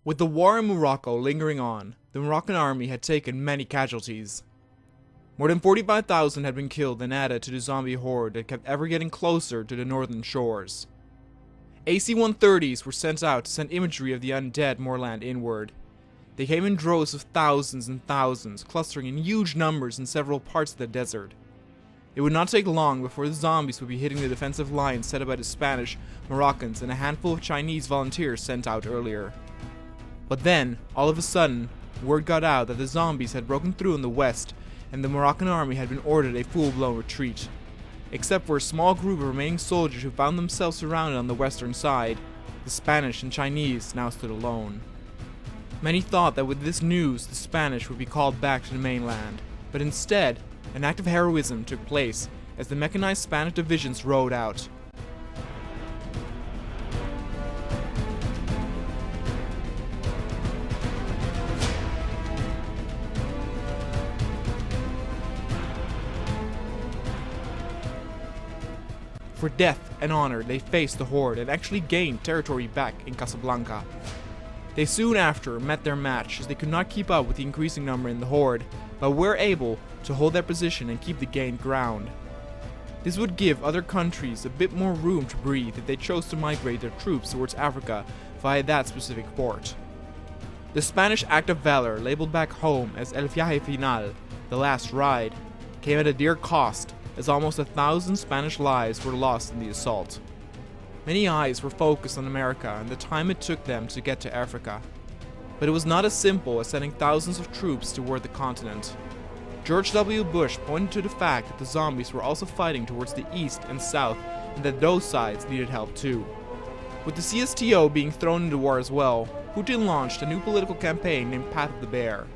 With the war in Morocco lingering on, the Moroccan army had taken many casualties. More than 45,000 had been killed and added to the zombie horde that kept ever getting closer to the northern shores. AC-130s were sent out to send imagery of the undead moorland inward. They came in droves of thousands and thousands, clustering in huge numbers in several parts of the desert. It would not take long before the zombies would be hitting the defensive lines set up by the Spanish, Moroccans, and a handful of Chinese volunteers sent out earlier. But then, all of a sudden, word got out that the zombies had broken through in the west, and the Moroccan army had been ordered a full-blown retreat. Except for a small group of remaining soldiers who found themselves surrounded on the western side, the Spanish and Chinese now stood alone. Many thought that with this news, the Spanish would be called back to the mainland, but instead, an act of heroism took place as the mechanized Spanish divisions rode out. For death and honor, they faced the horde and actually gained territory back in Casablanca. They soon after met their match as they could not keep up with the increasing number in the horde, but were able to hold their position and keep the gained ground. This would give other countries a bit more room to breathe if they chose to migrate their troops towards Africa via that specific port. The Spanish act of valor, labeled back home as El Viaje Final, the last ride, came at a dear cost, as almost 1,000 Spanish lives were lost in the assault. Many eyes were focused on America and the time it took them to get to Africa. But it was not as simple as sending thousands of troops toward the continent. George W. Bush pointed to the fact that the zombies were also fighting towards the east and south, and that those sides needed help too. With the CSTO being thrown into war as well, Putin launched a new political campaign named Path of the Bear.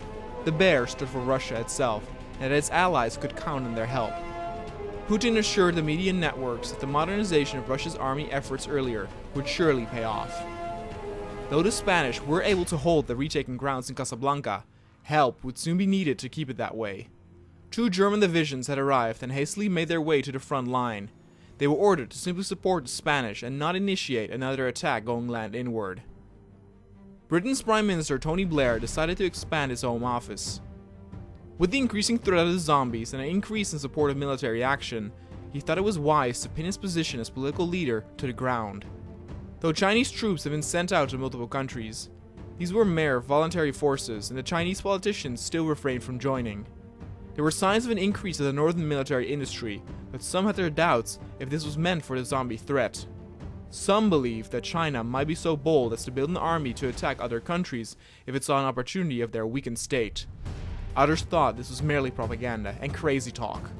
The bear stood for Russia itself, and that its allies could count on their help. Putin assured the media networks that the modernization of Russia's army efforts earlier would surely pay off. Though the Spanish were able to hold the retaken grounds in Casablanca, help would soon be needed to keep it that way. 2 German divisions had arrived and hastily made their way to the front line. They were ordered to simply support the Spanish and not initiate another attack going land inward. Britain's Prime Minister Tony Blair decided to expand his Home Office. With the increasing threat of the zombies and an increase in support of military action, he thought it was wise to pin his position as political leader to the ground. Though Chinese troops have been sent out to multiple countries, these were mere voluntary forces and the Chinese politicians still refrained from joining. There were signs of an increase of the northern military industry, but some had their doubts if this was meant for the zombie threat. Some believed that China might be so bold as to build an army to attack other countries if it saw an opportunity of their weakened state. Others thought this was merely propaganda and crazy talk.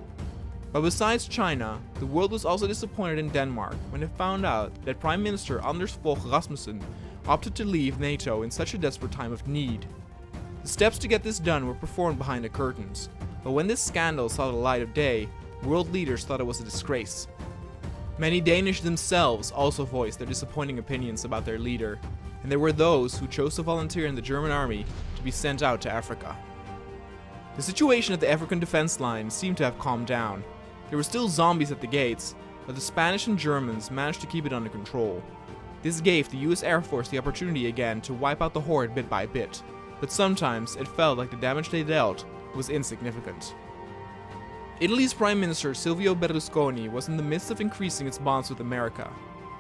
But besides China, the world was also disappointed in Denmark when it found out that Prime Minister Anders Fogh Rasmussen opted to leave NATO in such a desperate time of need. The steps to get this done were performed behind the curtains, but when this scandal saw the light of day, world leaders thought it was a disgrace. Many Danish themselves also voiced their disappointing opinions about their leader, and there were those who chose to volunteer in the German army to be sent out to Africa. The situation at the African defense line seemed to have calmed down. There were still zombies at the gates, but the Spanish and Germans managed to keep it under control. This gave the US Air Force the opportunity again to wipe out the horde bit by bit, but sometimes it felt like the damage they dealt was insignificant. Italy's Prime Minister Silvio Berlusconi was in the midst of increasing its bonds with America.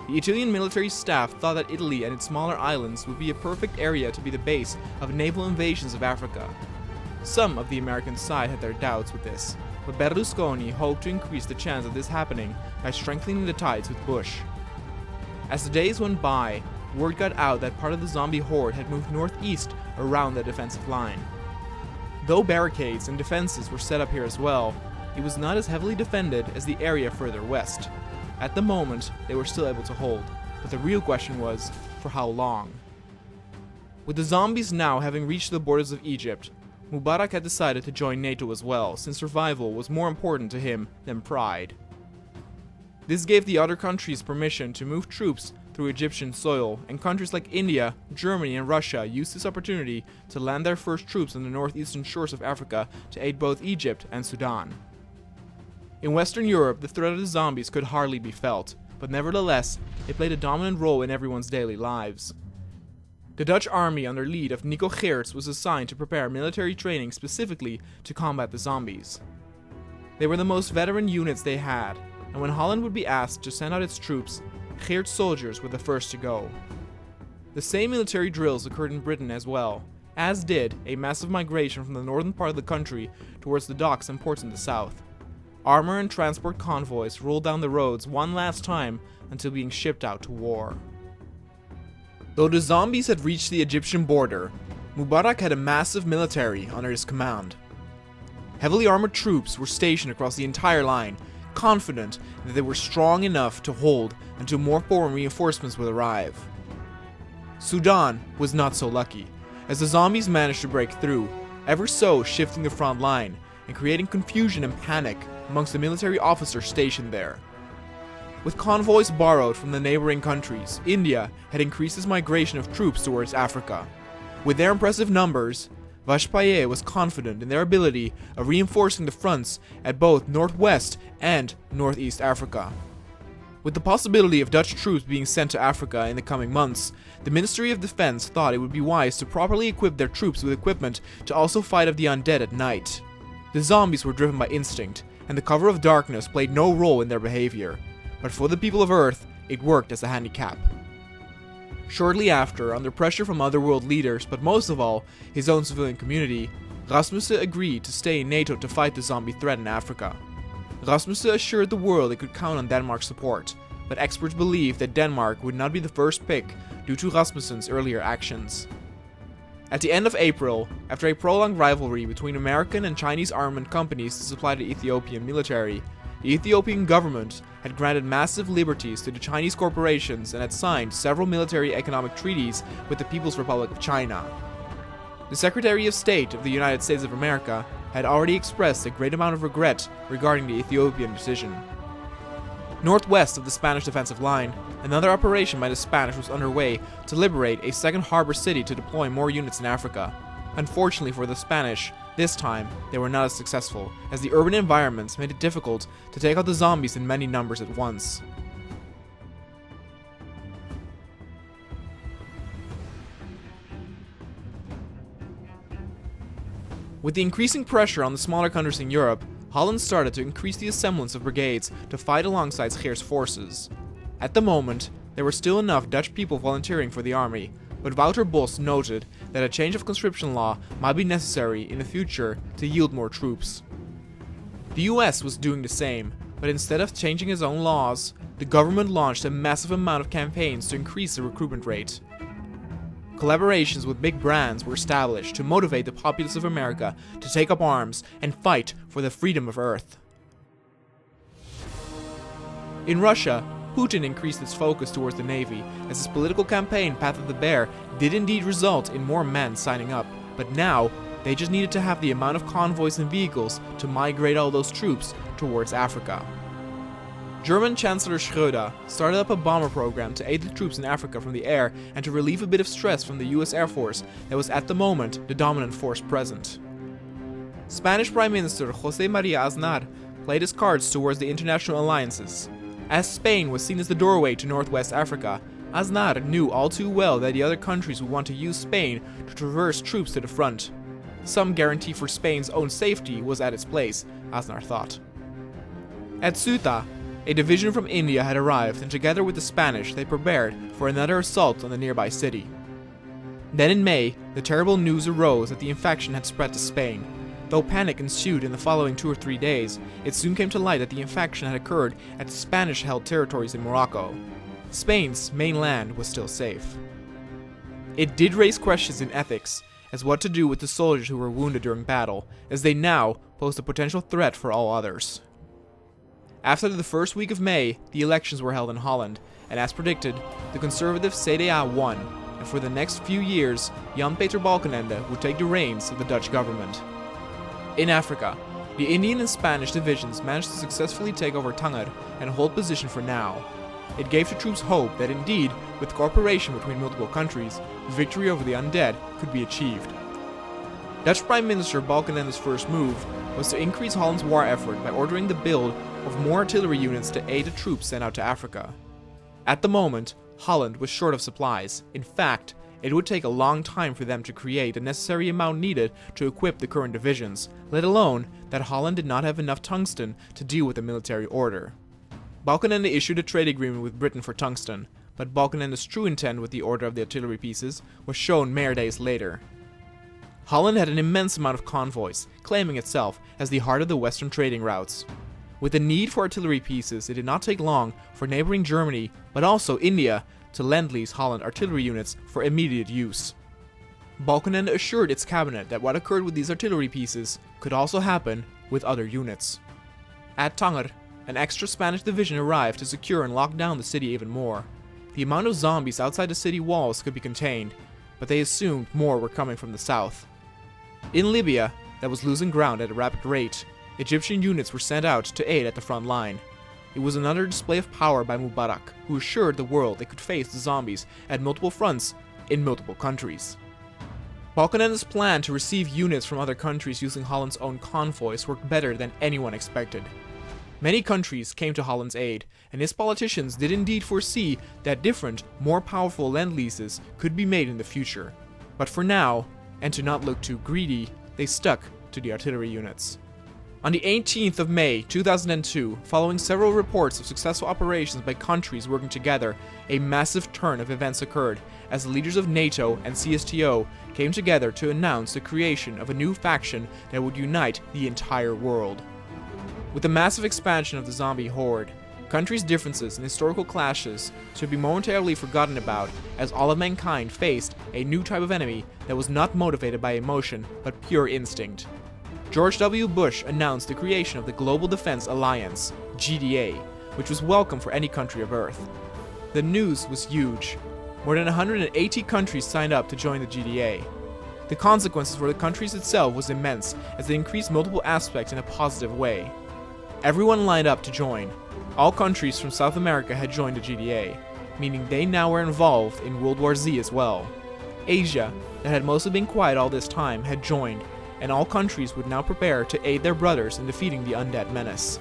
The Italian military staff thought that Italy and its smaller islands would be a perfect area to be the base of naval invasions of Africa. Some of the American side had their doubts with this, but Berlusconi hoped to increase the chance of this happening by strengthening the ties with Bush. As the days went by, word got out that part of the zombie horde had moved northeast around the defensive line. Though barricades and defenses were set up here as well, it was not as heavily defended as the area further west. At the moment, they were still able to hold, but the real question was, for how long? With the zombies now having reached the borders of Egypt, Mubarak had decided to join NATO as well, since survival was more important to him than pride. This gave the other countries permission to move troops through Egyptian soil, and countries like India, Germany, and Russia used this opportunity to land their first troops on the northeastern shores of Africa to aid both Egypt and Sudan. In Western Europe, the threat of the zombies could hardly be felt, but nevertheless, it played a dominant role in everyone's daily lives. The Dutch army under lead of Nico Geerts was assigned to prepare military training specifically to combat the zombies. They were the most veteran units they had, and when Holland would be asked to send out its troops, Geerts' soldiers were the first to go. The same military drills occurred in Britain as well, as did a massive migration from the northern part of the country towards the docks and ports in the south. Armor and transport convoys rolled down the roads one last time until being shipped out to war. Though the zombies had reached the Egyptian border, Mubarak had a massive military under his command. Heavily armored troops were stationed across the entire line, confident that they were strong enough to hold until more foreign reinforcements would arrive. Sudan was not so lucky, as the zombies managed to break through, ever so shifting the front line and creating confusion and panic amongst the military officers stationed there. With convoys borrowed from the neighboring countries, India had increased its migration of troops towards Africa. With their impressive numbers, Vajpayee was confident in their ability of reinforcing the fronts at both northwest and northeast Africa. With the possibility of Dutch troops being sent to Africa in the coming months, the Ministry of Defense thought it would be wise to properly equip their troops with equipment to also fight off the undead at night. The zombies were driven by instinct, and the cover of darkness played no role in their behavior, but for the people of Earth, it worked as a handicap. Shortly after, under pressure from other world leaders, but most of all, his own civilian community, Rasmussen agreed to stay in NATO to fight the zombie threat in Africa. Rasmussen assured the world it could count on Denmark's support, but experts believe that Denmark would not be the first pick due to Rasmussen's earlier actions. At the end of April, after a prolonged rivalry between American and Chinese armament companies to supply the Ethiopian military, the Ethiopian government had granted massive liberties to the Chinese corporations and had signed several military economic treaties with the People's Republic of China. The Secretary of State of the United States of America had already expressed a great amount of regret regarding the Ethiopian decision. Northwest of the Spanish defensive line, another operation by the Spanish was underway to liberate a second harbor city to deploy more units in Africa. Unfortunately for the Spanish, this time they were not as successful, as the urban environments made it difficult to take out the zombies in many numbers at once. With the increasing pressure on the smaller countries in Europe, Holland started to increase the assemblance of brigades to fight alongside Geerts' forces. At the moment, there were still enough Dutch people volunteering for the army, but Wouter Bos noted that a change of conscription law might be necessary in the future to yield more troops. The US was doing the same, but instead of changing its own laws, the government launched a massive amount of campaigns to increase the recruitment rate. Collaborations with big brands were established to motivate the populace of America to take up arms and fight for the freedom of Earth. In Russia, Putin increased its focus towards the Navy, as his political campaign Path of the Bear did indeed result in more men signing up, but now they just needed to have the amount of convoys and vehicles to migrate all those troops towards Africa. German Chancellor Schröder started up a bomber program to aid the troops in Africa from the air and to relieve a bit of stress from the US Air Force that was at the moment the dominant force present. Spanish Prime Minister José María Aznar played his cards towards the international alliances. As Spain was seen as the doorway to Northwest Africa, Aznar knew all too well that the other countries would want to use Spain to traverse troops to the front. Some guarantee for Spain's own safety was at its place, Aznar thought. At Ceuta, a division from India had arrived, and together with the Spanish, they prepared for another assault on the nearby city. Then in May, the terrible news arose that the infection had spread to Spain. Though panic ensued in the following 2 or 3 days, it soon came to light that the infection had occurred at the Spanish-held territories in Morocco. Spain's main land was still safe. It did raise questions in ethics, as what to do with the soldiers who were wounded during battle, as they now posed a potential threat for all others. After the first week of May, the elections were held in Holland, and as predicted, the conservative CDA won, and for the next few years, Jan-Peter Balkenende would take the reins of the Dutch government. In Africa, the Indian and Spanish divisions managed to successfully take over Tanger and hold position for now. It gave the troops hope that indeed, with cooperation between multiple countries, victory over the undead could be achieved. Dutch Prime Minister Balkenende's first move was to increase Holland's war effort by ordering the build of more artillery units to aid the troops sent out to Africa. At the moment, Holland was short of supplies. In fact, it would take a long time for them to create the necessary amount needed to equip the current divisions, let alone that Holland did not have enough tungsten to deal with a military order. Balkenende issued a trade agreement with Britain for tungsten, but Balkenende's true intent with the order of the artillery pieces was shown mere days later. Holland had an immense amount of convoys, claiming itself as the heart of the western trading routes. With the need for artillery pieces, it did not take long for neighboring Germany, but also India, to lend-lease Holland artillery units for immediate use. Balkenende assured its cabinet that what occurred with these artillery pieces could also happen with other units. At Tanger, an extra Spanish division arrived to secure and lock down the city even more. The amount of zombies outside the city walls could be contained, but they assumed more were coming from the south. In Libya, that was losing ground at a rapid rate, Egyptian units were sent out to aid at the front line. It was another display of power by Mubarak, who assured the world they could face the zombies at multiple fronts in multiple countries. Balkenende's plan to receive units from other countries using Holland's own convoys worked better than anyone expected. Many countries came to Holland's aid, and his politicians did indeed foresee that different, more powerful lend-leases could be made in the future. But for now, and to not look too greedy, they stuck to the artillery units. On the 18th of May 2002, following several reports of successful operations by countries working together, a massive turn of events occurred as the leaders of NATO and CSTO came together to announce the creation of a new faction that would unite the entire world. With the massive expansion of the zombie horde, countries' differences and historical clashes should be momentarily forgotten about, as all of mankind faced a new type of enemy that was not motivated by emotion but pure instinct. George W. Bush announced the creation of the Global Defense Alliance, GDA, which was welcome for any country of Earth. The news was huge. More than 180 countries signed up to join the GDA. The consequences for the countries itself was immense, as they increased multiple aspects in a positive way. Everyone lined up to join. All countries from South America had joined the GDA, meaning they now were involved in World War Z as well. Asia, that had mostly been quiet all this time, had joined, and all countries would now prepare to aid their brothers in defeating the undead menace.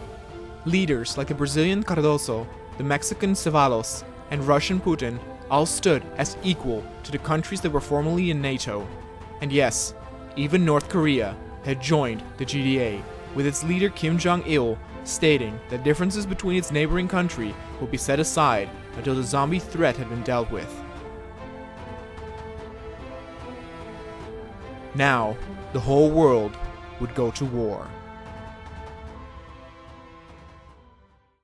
Leaders like the Brazilian Cardoso, the Mexican Ceballos, and Russian Putin all stood as equal to the countries that were formerly in NATO. And yes, even North Korea had joined the GDA, with its leader Kim Jong-il stating that differences between its neighboring country would be set aside until the zombie threat had been dealt with. Now, the whole world would go to war.